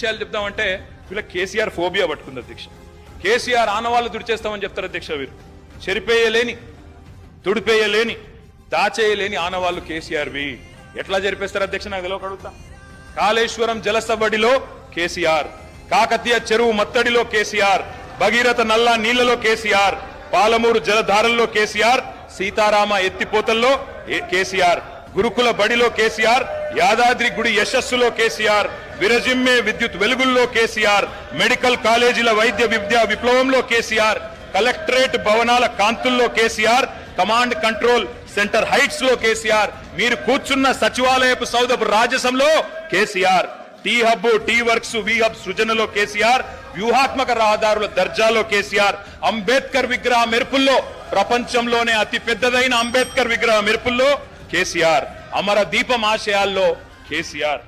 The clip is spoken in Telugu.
విషయాలు చెప్దామంటే వీళ్ళ కేసీఆర్ ఫోబియా పట్టుకుంది అధ్యక్ష. కేసీఆర్ ఆనవాళ్ళు తుడిచేస్తామని చెప్తారు అధ్యక్ష. వీరు చెరిపేయలేని, తుడిపేయలేని, దాచేయలేని ఆనవాళ్ళు కేసీఆర్వి. ఎట్లా జరిపేస్తారు అధ్యక్ష నాకు తెలియక అడుగుతా. కాళేశ్వరం జలసబడిలో కేసీఆర్, కాకతీయ చెరువు మత్తడిలో కేసీఆర్, భగీరథ నల్లా నీళ్లలో కేసీఆర్, పాలమూరు జలధారల్లో కేసీఆర్, సీతారామ ఎత్తిపోతల్లో కేసీఆర్, గురుకుల బడిలో కేసీఆర్, యాదాద్రి గుడి యశస్సులో కేసీఆర్, విరజిమ్మే విద్యుత్ వెలుగుల్లో కేసీఆర్, మెడికల్ కాలేజీల వైద్య విద్యా విప్లవంలో కేసీఆర్, కలెక్టరేట్ భవనాల కాంతుల్లో KCR, command control centre heights లో కేసీఆర్, మీరు కూర్చున్న సచివాలయపు సౌధపు రాజసంలో KCR, T hub, T works, we hub సృజనలో కేసీఆర్, వ్యూహాత్మక రహదారుల దర్జాలో కేసీఆర్, అంబేద్కర్ విగ్రహ మెరుపుల్లో, ప్రపంచంలోనే అతి పెద్దదైన అంబేద్కర్ విగ్రహ మెరుపుల్లో కేసీఆర్, అమర దీపం ఆశయాల్లో కేసీఆర్.